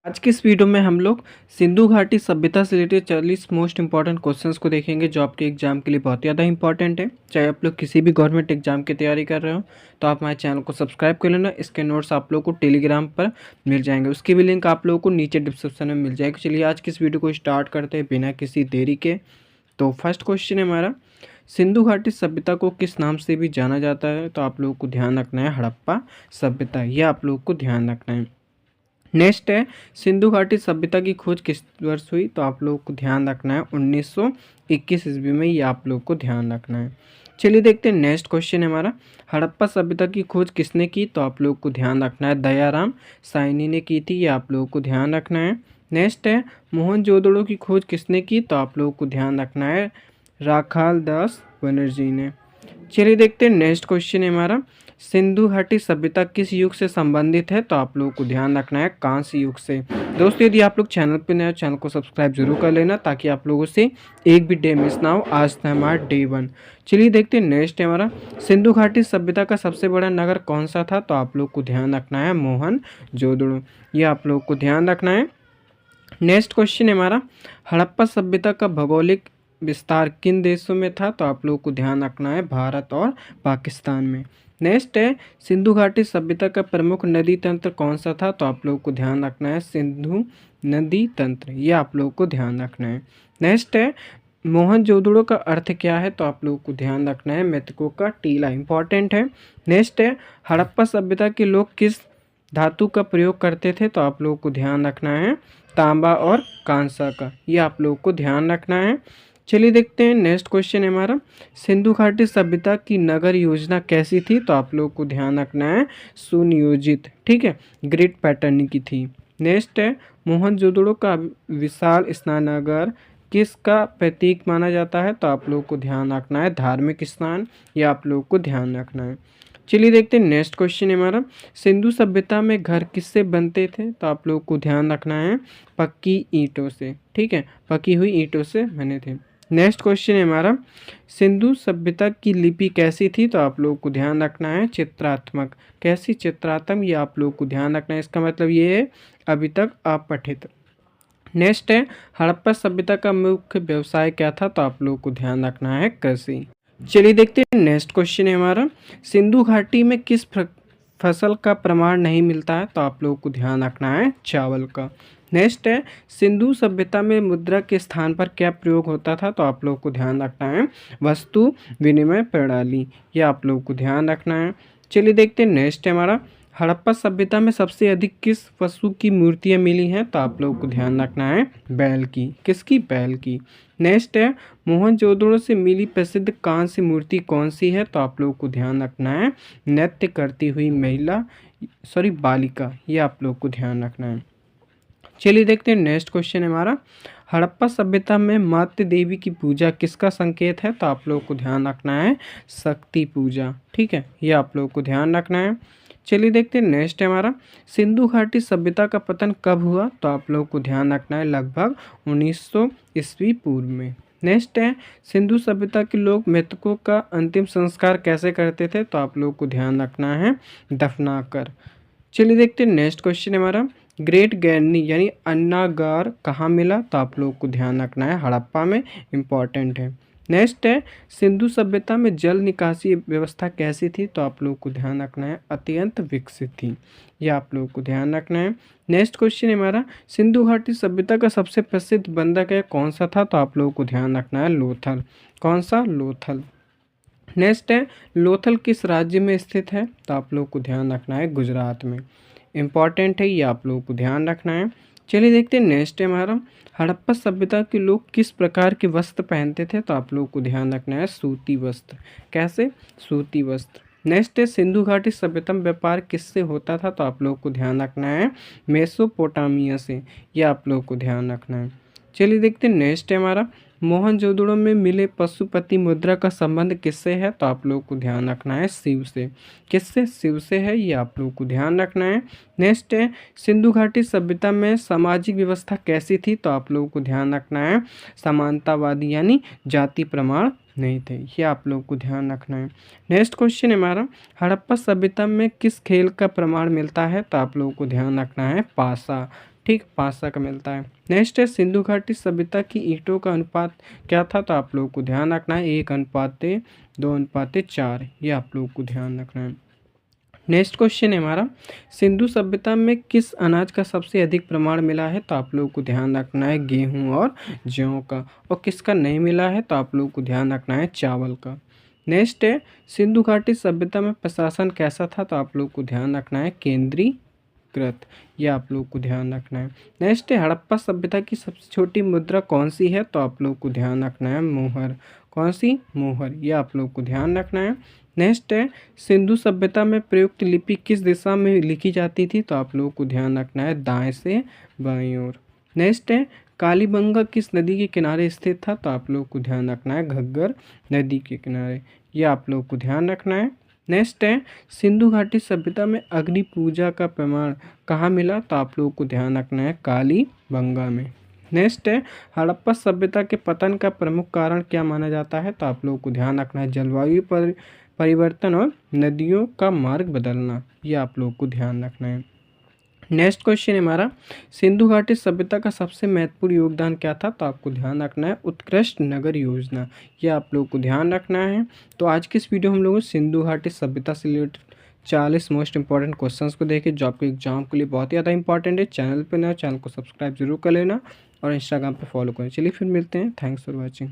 आज की इस वीडियो में हम लोग सिंधु घाटी सभ्यता से रिलेटेड 40 मोस्ट इंपॉर्टेंट क्वेश्चंस को देखेंगे जो आपके एग्जाम के लिए बहुत ज़्यादा इंपॉर्टेंट है। चाहे आप लोग किसी भी गवर्नमेंट एग्जाम की तैयारी कर रहे हो तो आप हमारे चैनल को सब्सक्राइब कर लेना। इसके नोट्स आप लोग को टेलीग्राम पर मिल जाएंगे, उसकी भी लिंक आप लोगों को नीचे डिस्क्रिप्शन में मिल जाएगी। चलिए आज की इस वीडियो को स्टार्ट करते हैं बिना किसी देरी के। तो फर्स्ट क्वेश्चन है हमारा, सिंधु घाटी सभ्यता को किस नाम से भी जाना जाता है? तो आप लोगों को ध्यान रखना है हड़प्पा सभ्यता, यह आप लोगों को ध्यान रखना है। नेक्स्ट है, सिंधु घाटी सभ्यता की खोज किस वर्ष हुई? तो आप लोगों को ध्यान रखना है 1921 ईस्वी में, ये आप लोग को ध्यान रखना है। चलिए देखते हैं नेक्स्ट क्वेश्चन है हमारा, हड़प्पा सभ्यता की खोज किसने की? तो आप लोग को ध्यान रखना है दयाराम साहनी ने की थी, ये आप लोगों को ध्यान रखना है। नेक्स्ट है, मोहनजोदड़ो की खोज किसने की? तो आप लोगों को ध्यान रखना है राखाल दास बनर्जी ने। चलिए देखते हैं नेक्स्ट क्वेश्चन है हमारा, सिंधु घाटी सभ्यता किस युग से संबंधित है? तो आप लोगों को ध्यान रखना है कांस्य युग से। दोस्तों यदि आप लोग चैनल पर नए हो, चैनल को सब्सक्राइब जरूर कर लेना ताकि आप लोगों से एक भी डे मिस ना हो। आज था हमारा डे 1। चलिए देखते हैं नेक्स्ट है हमारा, सिंधु घाटी सभ्यता का सबसे बड़ा नगर कौन सा था? तो आप लोग को ध्यान रखना है मोहनजोदड़ो, ये आप लोग को ध्यान रखना है। नेक्स्ट क्वेश्चन है हमारा, हड़प्पा सभ्यता का भौगोलिक विस्तार किन देशों में था? तो आप लोगों को ध्यान रखना है भारत और पाकिस्तान में। नेक्स्ट है, सिंधु घाटी सभ्यता का प्रमुख नदी तंत्र कौन सा था? तो आप लोगों को ध्यान रखना है सिंधु नदी तंत्र, ये आप लोगों को ध्यान रखना है। नेक्स्ट है, मोहनजोदड़ो का अर्थ क्या है? तो आप लोगों को ध्यान रखना है मृतकों का टीला, इंपॉर्टेंट है। नेक्स्ट है, हड़प्पा सभ्यता के लोग किस धातु का प्रयोग करते थे? तो आप लोगों को ध्यान रखना है तांबा और कांसा का, ये आप लोगों को ध्यान रखना है। चलिए देखते हैं नेक्स्ट क्वेश्चन है हमारा, सिंधु घाटी सभ्यता की नगर योजना कैसी थी? तो आप लोगों को ध्यान रखना है सुनियोजित, ठीक है, ग्रिड पैटर्न की थी। नेक्स्ट है, मोहनजोदड़ो का विशाल स्नानागार किसका प्रतीक माना जाता है? तो आप लोगों को ध्यान रखना है धार्मिक स्नान, ये आप लोगों को ध्यान रखना है। चलिए देखते हैं नेक्स्ट क्वेश्चन है हमारा, सिंधु सभ्यता में घर किससे बनते थे? तो आप लोगों को ध्यान रखना है पक्की ईंटों से, ठीक है, पकी हुई ईंटों से बने थे। नेक्स्ट क्वेश्चन है हमारा, सिंधु सभ्यता की लिपि कैसी थी? तो आप लोगों को ध्यान रखना है चित्रात्मक, कैसी? चित्रात्मक, ये आप लोगों को ध्यान रखना है। इसका मतलब ये है अभी तक अपठित। नेक्स्ट है, हड़प्पा सभ्यता का मुख्य व्यवसाय क्या था? तो आप लोगों को ध्यान रखना है कृषि। चलिए देखते हैं नेक्स्ट क्वेश्चन है हमारा, सिंधु घाटी में किस फसल का प्रमाण नहीं मिलता है? तो आप लोगों को ध्यान रखना है चावल का। नेक्स्ट है, सिंधु सभ्यता में मुद्रा के स्थान पर क्या प्रयोग होता था? तो आप लोगों को ध्यान रखना है वस्तु विनिमय प्रणाली, ये आप लोगों को ध्यान रखना है। चलिए देखते हैं नेक्स्ट है हमारा, हड़प्पा सभ्यता में सबसे अधिक किस पशु की मूर्तियां मिली हैं? तो आप लोगों को ध्यान रखना है बैल की, किसकी? बैल की। नेक्स्ट है, मोहनजोदड़ो से मिली प्रसिद्ध कांस्य मूर्ति कौन सी है? तो आप लोगों को ध्यान रखना है नृत्य करती हुई महिला, बालिका, ये आप लोगों को ध्यान रखना है। चलिए देखते हैं नेक्स्ट क्वेश्चन है हमारा, हड़प्पा सभ्यता में मातृ देवी की पूजा किसका संकेत है? तो आप लोगों को ध्यान रखना है शक्ति पूजा, ठीक है, ये आप लोगों को ध्यान रखना है। चलिए देखते हैं नेक्स्ट है हमारा, सिंधु घाटी सभ्यता का पतन कब हुआ? तो आप लोगों को ध्यान रखना है लगभग 1900 ईस्वी पूर्व में। नेक्स्ट है, सिंधु सभ्यता के लोग मृतकों का अंतिम संस्कार कैसे करते थे? तो आप लोगों को ध्यान रखना है दफनाकर। चलिए देखते हैं नेक्स्ट क्वेश्चन है हमारा, ग्रेट गैरनी यानी अन्नागार कहाँ मिला? तो आप लोगों को ध्यान रखना है हड़प्पा में, इंपॉर्टेंट है। नेक्स्ट है, सिंधु सभ्यता में जल निकासी व्यवस्था कैसी थी? तो आप लोगों को ध्यान रखना है अत्यंत विकसित थी, यह आप लोगों को ध्यान रखना है। नेक्स्ट क्वेश्चन है हमारा, सिंधु घाटी सभ्यता का सबसे प्रसिद्ध बंदर है कौन सा था? तो आप लोगों को ध्यान रखना है लोथल, कौन सा? लोथल। नेक्स्ट है, लोथल किस राज्य में स्थित है? तो आप लोगों को ध्यान रखना है गुजरात में, इंपॉर्टेंट है, ये आप लोगों को ध्यान रखना है। चलिए देखते हैं नेक्स्ट है हमारा, हड़प्पा सभ्यता के लोग किस प्रकार के वस्त्र पहनते थे? तो आप लोगों को ध्यान रखना है सूती वस्त्र, कैसे? सूती वस्त्र। नेक्स्ट है, सिंधु घाटी सभ्यता में व्यापार किससे होता था? तो आप लोगों को ध्यान रखना है मेसोपोटामिया से, ये आप लोगों को ध्यान रखना है। चलिए देखते हैं नेक्स्ट है हमारा, मोहनजोदड़ो में मिले पशुपति मुद्रा का संबंध किससे है? तो आप लोगों को ध्यान रखना है शिव से, किससे? शिव से है, ये आप लोगों को ध्यान रखना है। नेक्स्ट है, सिंधु घाटी सभ्यता में सामाजिक व्यवस्था कैसी थी? तो आप लोगों को ध्यान रखना है समानतावादी यानी जाति प्रमाण नहीं थे, ये आप लोगों को ध्यान रखना है। नेक्स्ट क्वेश्चन है हमारा, हड़प्पा सभ्यता में किस खेल का प्रमाण मिलता है? तो आप लोगों को ध्यान रखना है पासा, ठीक 5 का मिलता है। नेक्स्ट है सिंधु घाटी सभ्यता की ईंटों का अनुपात क्या था, तो आप लोगों को ध्यान रखना है 1:2:4, ये आप लोगों को ध्यान रखना है। नेक्स्ट क्वेश्चन है हमारा, सिंधु सभ्यता में किस अनाज का सबसे अधिक प्रमाण मिला है, तो आप लोगों को ध्यान रखना है गेहूं और जौ का। और किसका नहीं मिला है, तो आप लोगों को ध्यान रखना है चावल का। नेक्स्ट है सिंधु घाटी सभ्यता में प्रशासन कैसा था, तो आप लोगों को ध्यान रखना है केंद्रीकृत, ये आप लोगों को ध्यान रखना है। नेक्स्ट है हड़प्पा सभ्यता की सबसे छोटी मुद्रा कौन सी है, तो आप लोगों को ध्यान रखना है मोहर। कौन सी, मोहर, ये आप लोगों को ध्यान रखना है। नेक्स्ट है सिंधु सभ्यता में प्रयुक्त लिपि किस दिशा में लिखी जाती थी, तो आप लोगों को ध्यान रखना है दाएं से बाईं ओर। नेक्स्ट है कालीबंगा किस नदी के किनारे स्थित था, तो आप लोगों को ध्यान रखना है घग्गर नदी के किनारे, ये आप लोगों को ध्यान रखना है। नेक्स्ट है सिंधु घाटी सभ्यता में अग्नि पूजा का प्रमाण कहाँ मिला, तो आप लोगों को ध्यान रखना है कालीबंगा में। नेक्स्ट है हड़प्पा सभ्यता के पतन का प्रमुख कारण क्या माना जाता है, तो आप लोगों को ध्यान रखना है जलवायु परिवर्तन और नदियों का मार्ग बदलना, ये आप लोगों को ध्यान रखना है। नेक्स्ट क्वेश्चन है हमारा, सिंधु घाटी सभ्यता का सबसे महत्वपूर्ण योगदान क्या था, तो आपको ध्यान रखना है उत्कृष्ट नगर योजना, ये आप लोगों को ध्यान रखना है। तो आज की इस वीडियो हम लोगों सिंधु घाटी सभ्यता से रिलेटेड 40 मोस्ट इंपॉर्टेंट क्वेश्चंस को देखे जो आपके एग्जाम के लिए बहुत ही ज़्यादा इंपॉर्टेंट है। चैनल पर नया, चैनल को सब्सक्राइब जरूर कर लेना और इंस्टाग्राम पर फॉलो करें। चलिए फिर मिलते हैं, थैंक्स फॉर वॉचिंग।